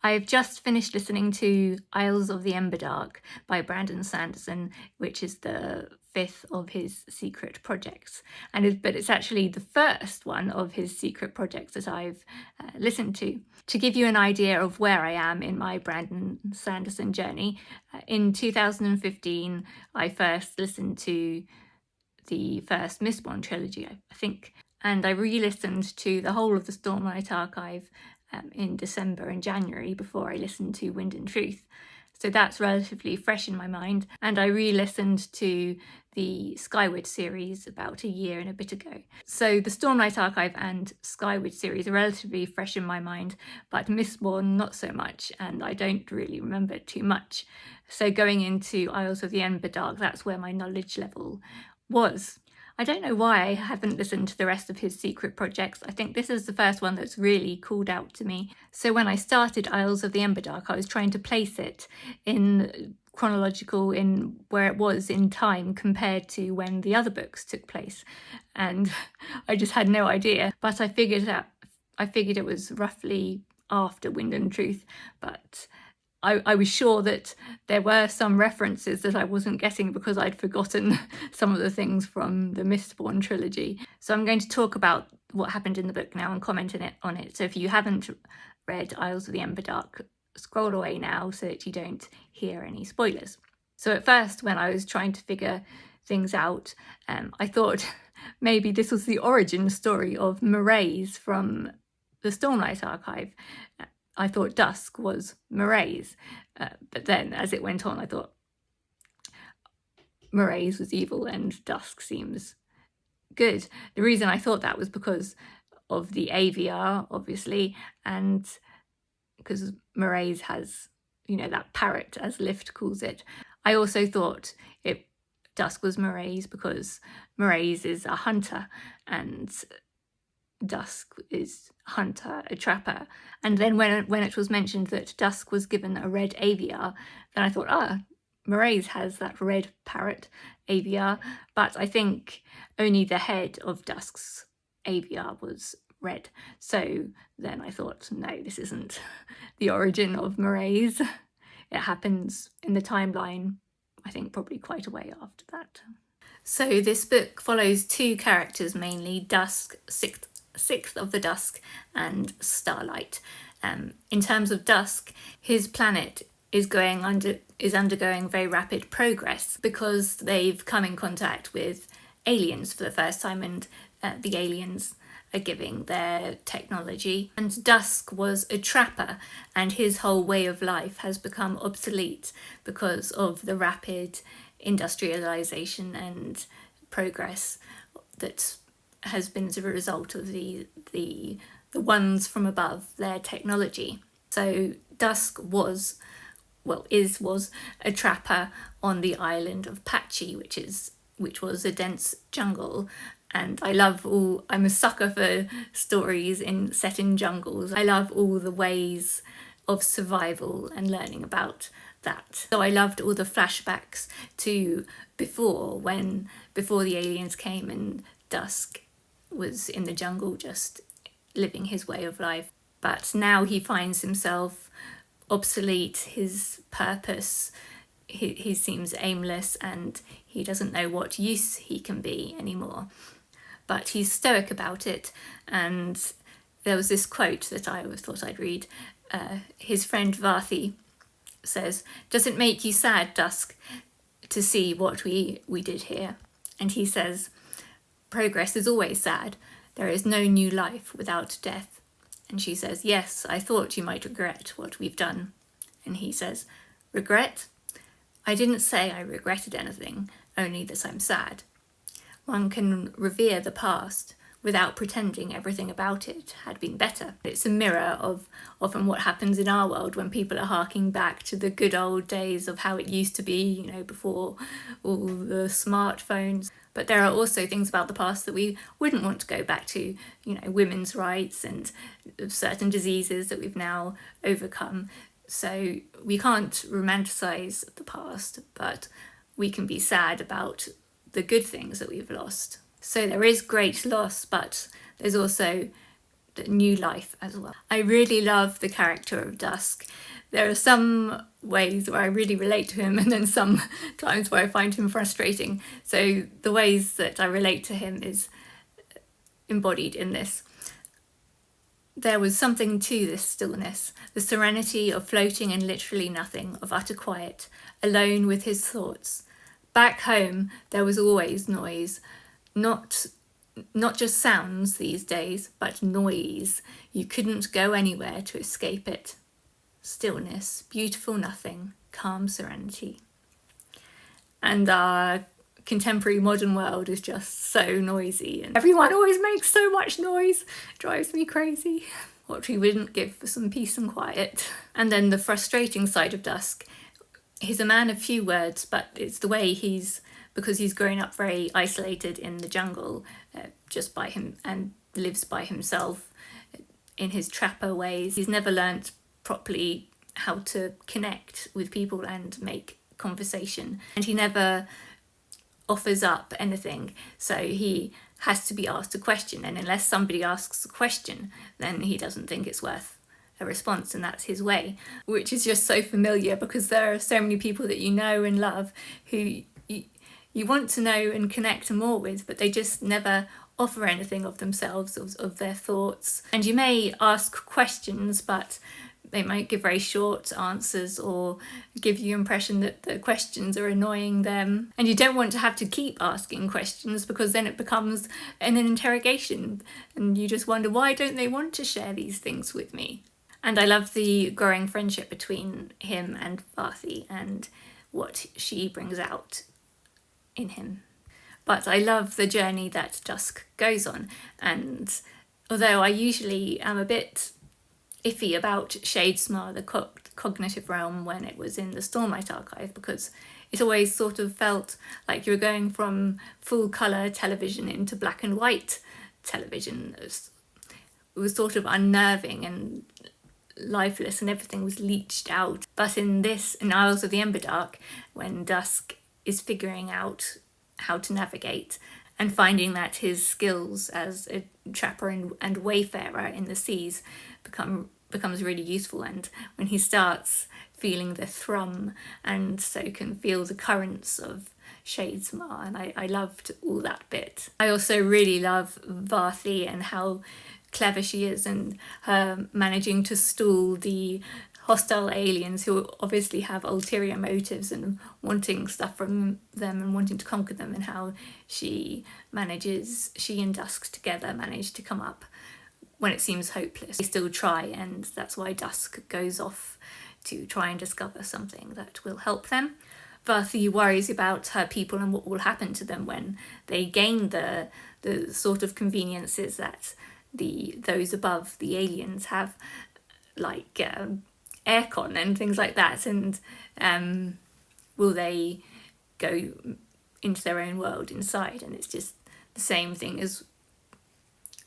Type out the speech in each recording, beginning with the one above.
I've just finished listening to Isles of the Emberdark by Brandon Sanderson, which is the 5th of his secret projects. But it's actually the first one of his secret projects that I've listened to. To give you an idea of where I am in my Brandon Sanderson journey, in 2015, I first listened to the first Mistborn trilogy, I think, and I re-listened to the whole of the Stormlight Archive in December and January before I listened to Wind and Truth. So that's relatively fresh in my mind. And I re-listened to the Skyward series about a year and a bit ago. So the Stormlight Archive and Skyward series are relatively fresh in my mind, but Mistborn not so much, and I don't really remember it too much. So going into Isles of the Emberdark, that's where my knowledge level was. I don't know why I haven't listened to the rest of his secret projects. I think this is the first one that's really called out to me. So when I started Isles of the Emberdark, I was trying to place it in chronological, in where it was in time compared to when the other books took place. And I just had no idea. But I figured it was roughly after Wind and Truth, but I was sure that there were some references that I wasn't getting because I'd forgotten some of the things from the Mistborn trilogy. So I'm going to talk about what happened in the book now and comment on it. So if you haven't read Isles of the Emberdark, scroll away now so that you don't hear any spoilers. So at first, when I was trying to figure things out, I thought maybe this was the origin story of Mraize from the Stormlight Archive. I thought Dusk was Mraize, but then as it went on, I thought Mraize was evil and Dusk seems good. The reason I thought that was because of the AVR, obviously, and because Mraize has, that parrot, as Lift calls it. I also thought Dusk was Mraize because Mraize is a hunter and Dusk is a hunter, a trapper. And then when it was mentioned that Dusk was given a red AVR, then I thought, Mraize has that red parrot AVR, but I think only the head of Dusk's AVR was red. So then I thought, no, this isn't the origin of Mraize. It happens in the timeline, I think probably quite a way after that. So this book follows two characters mainly, Dusk, Sixth of the Dusk, and Starlight. In terms of Dusk, his planet is undergoing very rapid progress because they've come in contact with aliens for the first time, and the aliens are giving their technology. And Dusk was a trapper, and his whole way of life has become obsolete because of the rapid industrialization and progress that has been as a result of the ones from above, their technology. So Dusk was a trapper on the island of Patchy, which was a dense jungle. And I'm a sucker for stories set in jungles. I love all the ways of survival and learning about that. So I loved all the flashbacks to before the aliens came and Dusk was in the jungle just living his way of life. But now he finds himself obsolete, his purpose, he seems aimless, and he doesn't know what use he can be anymore. But he's stoic about it, and there was this quote that I thought I'd read. His friend Varthi says, "Does it make you sad, Dusk, to see what we did here?" And he says, "Progress is always sad. There is no new life without death." And she says, "Yes, I thought you might regret what we've done." And he says, "Regret? I didn't say I regretted anything, only that I'm sad. One can revere the past without pretending everything about it had been better." It's a mirror of often what happens in our world when people are harking back to the good old days of how it used to be, before all the smartphones. But there are also things about the past that we wouldn't want to go back to, women's rights and certain diseases that we've now overcome. So we can't romanticize the past, but we can be sad about the good things that we've lost. So there is great loss, but there's also new life as well. I really love the character of Dusk. There are some ways where I really relate to him, and then some times where I find him frustrating. So the ways that I relate to him is embodied in this. There was something to this stillness, the serenity of floating in literally nothing, of utter quiet, alone with his thoughts. Back home, there was always noise, not just sounds these days, but noise. You couldn't go anywhere to escape it. Stillness, beautiful nothing, calm serenity. And our contemporary modern world is just so noisy, and everyone always makes so much noise. It drives me crazy. What we wouldn't give for some peace and quiet. And then the frustrating side of Dusk. He's a man of few words, but it's the way because he's grown up very isolated in the jungle, just by him, and lives by himself in his trapper ways. He's never learnt properly how to connect with people and make conversation, and he never offers up anything, so he has to be asked a question, and unless somebody asks a question, then he doesn't think it's worth a response, and that's his way, which is just so familiar because there are so many people that you know and love who you want to know and connect more with, but they just never offer anything of themselves, of their thoughts. And you may ask questions, but they might give very short answers or give you the impression that the questions are annoying them. And you don't want to have to keep asking questions, because then it becomes an interrogation and you just wonder, why don't they want to share these things with me? And I love the growing friendship between him and Vathi and what she brings out in him. But I love the journey that Dusk goes on, and although I usually am a bit iffy about Shadesmar, the cognitive realm, when it was in the Stormlight Archive, because it always sort of felt like you were going from full colour television into black and white television. It was sort of unnerving and lifeless, and everything was leached out. But in Isles of the Emberdark, when Dusk is figuring out how to navigate and finding that his skills as a trapper and wayfarer in the seas becomes really useful, and when he starts feeling the thrum and so can feel the currents of Shadesmar, and I loved all that bit. I also really love Vathi and how clever she is, and her managing to stall the hostile aliens who obviously have ulterior motives and wanting stuff from them and wanting to conquer them, and how she and Dusk together manage to come up when it seems hopeless. They still try, and that's why Dusk goes off to try and discover something that will help them. Vathi worries about her people and what will happen to them when they gain the sort of conveniences that those above, the aliens, have, like aircon and things like that, and will they go into their own world inside? And it's just the same thing as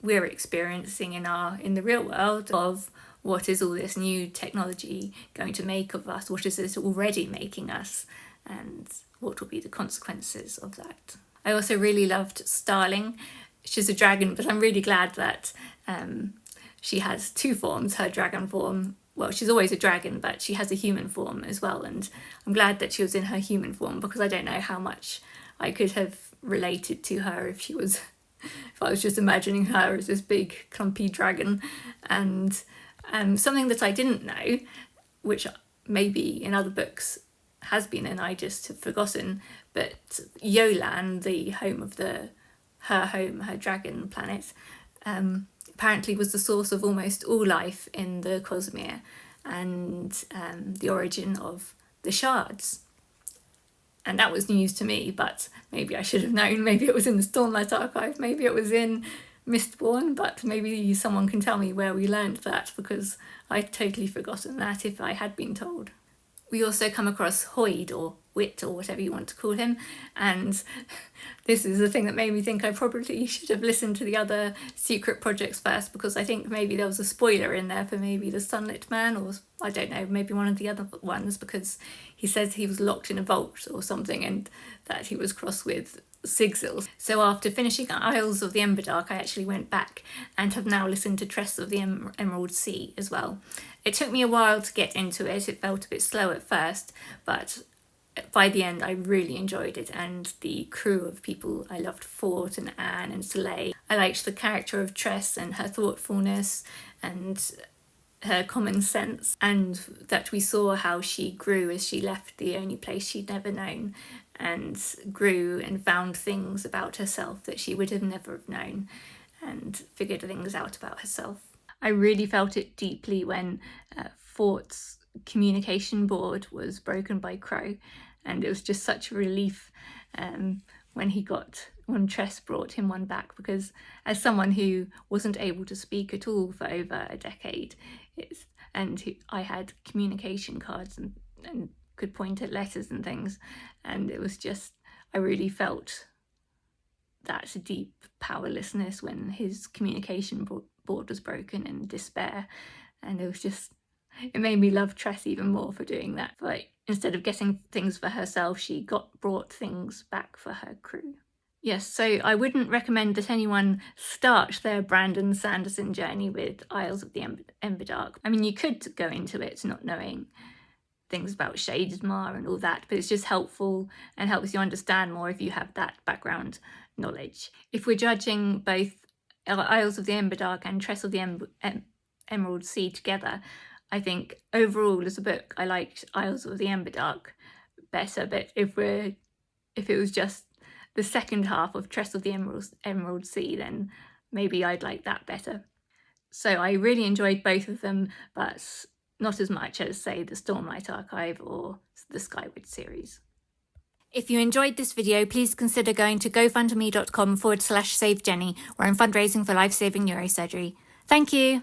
we're experiencing in the real world, of what is all this new technology going to make of us, what is it already making us, and what will be the consequences of that. I also really loved Starling. She's a dragon, but I'm really glad that she has two forms. Her dragon form, well, she's always a dragon, but she has a human form as well, and I'm glad that she was in her human form, because I don't know how much I could have related to her if I was just imagining her as this big clumpy dragon. And something that I didn't know, which maybe in other books has been and I just have forgotten, but Yolan, the home of her dragon planet, apparently was the source of almost all life in the Cosmere, and the origin of the shards. And that was news to me, but maybe I should have known. Maybe it was in the Stormlight Archive, maybe it was in Mistborn, but maybe someone can tell me where we learned that, because I'd totally forgotten that if I had been told. We also come across Hoyd, or Wit, or whatever you want to call him, and this is the thing that made me think I probably should have listened to the other secret projects first, because I think maybe there was a spoiler in there for maybe the Sunlit Man, or I don't know, maybe one of the other ones, because he says he was locked in a vault or something, and that he was cross with Sigils. So after finishing Isles of the Emberdark, I actually went back and have now listened to Tress of the Emerald Sea as well. It took me a while to get into it. It felt a bit slow at first, but by the end I really enjoyed it, and the crew of people I loved, Fort and Anne and Soleil. I liked the character of Tress and her thoughtfulness and her common sense, and that we saw how she grew as she left the only place she'd never known, and grew and found things about herself that she would have never have known, and figured things out about herself. I really felt it deeply when Fort's communication board was broken by Crow, and it was just such a relief when Tress brought him one back, because as someone who wasn't able to speak at all for over a decade, I had communication cards and could point at letters and things, and it was just, I really felt that deep powerlessness when his communication board was broken, and despair, and it made me love Tress even more for doing that. But instead of getting things for herself, she brought things back for her crew. Yes, so I wouldn't recommend that anyone start their Brandon Sanderson journey with Isles of the Emberdark. I mean, you could go into it not knowing things about Shadesmar and all that, but it's just helpful and helps you understand more if you have that background knowledge. If we're judging both Isles of the Emberdark and Tress of the Emerald Sea together, I think overall as a book I liked Isles of the Emberdark better, but if it was just the second half of Tress of the Emerald Sea, then maybe I'd like that better. So I really enjoyed both of them, but not as much as, say, the Stormlight Archive or the Skyward series. If you enjoyed this video, please consider going to gofundme.com/SaveJenny, where I'm fundraising for life-saving neurosurgery. Thank you!